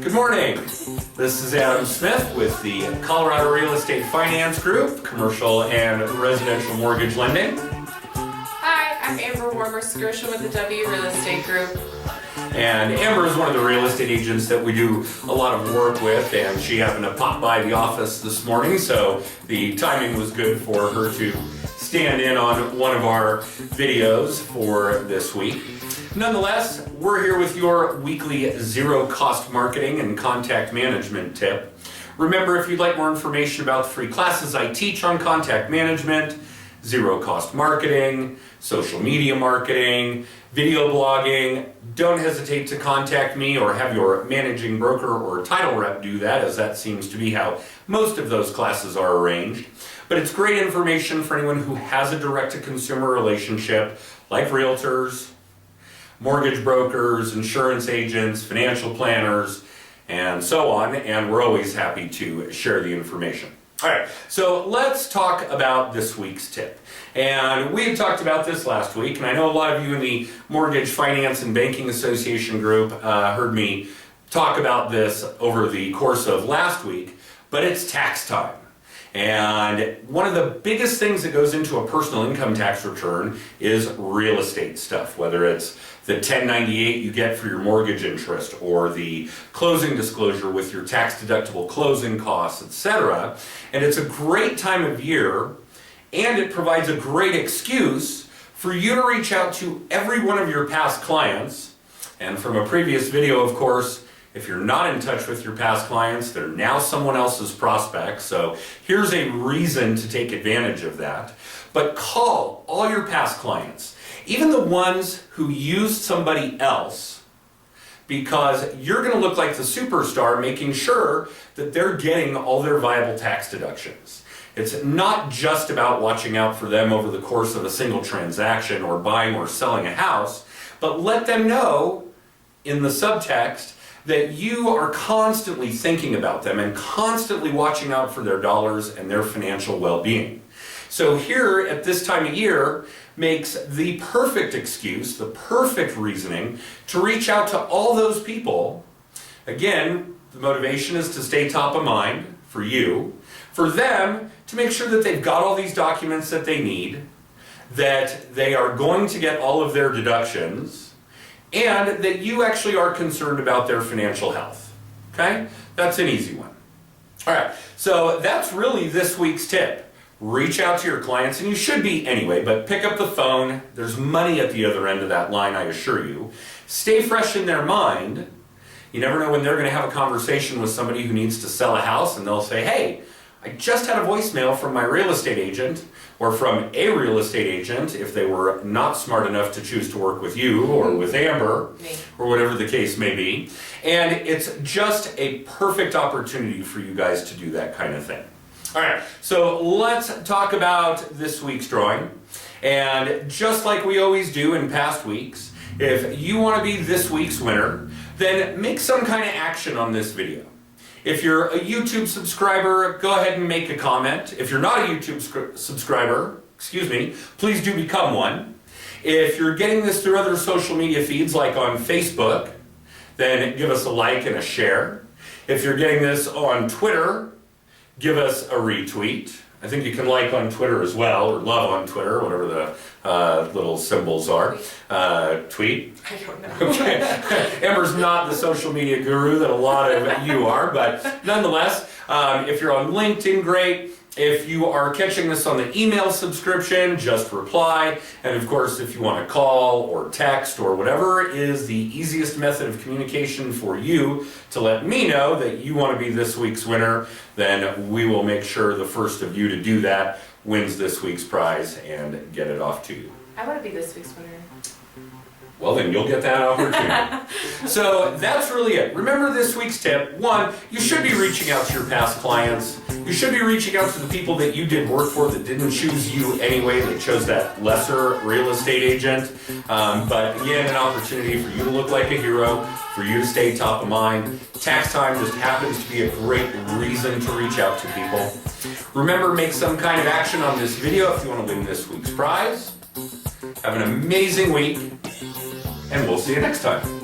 Good morning. This is Adam Smith with the Colorado Real Estate Finance Group, commercial and residential mortgage lending. Hi, I'm Amber Warmer-Skirsham with the W Real Estate Group. And Amber is one of the real estate agents that we do a lot of work with, and she happened to pop by the office this morning, so the timing was good for her to stand in on one of our videos for this week. Nonetheless, we're here with your weekly zero-cost marketing and contact management tip. Remember, if you'd like more information about the free classes I teach on contact management, zero-cost marketing, social media marketing, video blogging, don't hesitate to contact me or have your managing broker or title rep do that, as that seems to be how most of those classes are arranged. But it's great information for anyone who has a direct-to-consumer relationship, like realtors, mortgage brokers, insurance agents, financial planners, and so on, and we're always happy to share the information. All right, so let's talk about this week's tip. And we had talked about this last week, and I know a lot of you in the Mortgage Finance and Banking Association group heard me talk about this over the course of last week, but it's tax time. And one of the biggest things that goes into a personal income tax return is real estate stuff, whether it's the 1098 you get for your mortgage interest or the closing disclosure with your tax-deductible closing costs, etc. And it's a great time of year, and it provides a great excuse for you to reach out to every one of your past clients. And from a previous video, of course, if you're not in touch with your past clients, they're now someone else's prospects. So here's a reason to take advantage of that. But call all your past clients, even the ones who used somebody else, because you're going to look like the superstar making sure that they're getting all their viable tax deductions. It's not just about watching out for them over the course of a single transaction or buying or selling a house, but let them know in the subtext that you are constantly thinking about them and constantly watching out for their dollars and their financial well-being. So here at this time of year makes the perfect excuse, the perfect reasoning to reach out to all those people. Again, the motivation is to stay top of mind for you, for them to make sure that they've got all these documents that they need, that they are going to get all of their deductions, and that you actually are concerned about their financial health. Okay? That's an easy one. All right, so that's really this week's tip. Reach out to your clients, and you should be anyway, but pick up the phone. There's money at the other end of that line, I assure you. Stay fresh in their mind. You never know when they're going to have a conversation with somebody who needs to sell a house, and they'll say, hey, I just had a voicemail from my real estate agent, or from a real estate agent, if they were not smart enough to choose to work with you, or with Amber, or whatever the case may be. And it's just a perfect opportunity for you guys to do that kind of thing. All right, so let's talk about this week's drawing. And just like we always do in past weeks, if you want to be this week's winner, then make some kind of action on this video. If you're a YouTube subscriber, go ahead and make a comment. If you're not a YouTube subscriber, please do become one. If you're getting this through other social media feeds like on Facebook, then give us a like and a share. If you're getting this on Twitter, give us a retweet. I think you can like on Twitter as well, or love on Twitter, whatever the little symbols are. Tweet? I don't know. Okay. Amber's not the social media guru that a lot of you are, but nonetheless, if you're on LinkedIn, great. If you are catching this on the email subscription, just reply. And of course, if you want to call or text or whatever is the easiest method of communication for you to let me know that you want to be this week's winner, then we will make sure the first of you to do that wins this week's prize and get it off to you. I want to be this week's winner. Well, then you'll get that opportunity. So that's really it. Remember this week's tip. One, you should be reaching out to your past clients. You should be reaching out to the people that you did work for that didn't choose you anyway, that chose that lesser real estate agent. But again, an opportunity for you to look like a hero, for you to stay top of mind. Tax time just happens to be a great reason to reach out to people. Remember, make some kind of action on this video if you want to win this week's prize. Have an amazing week, and we'll see you next time.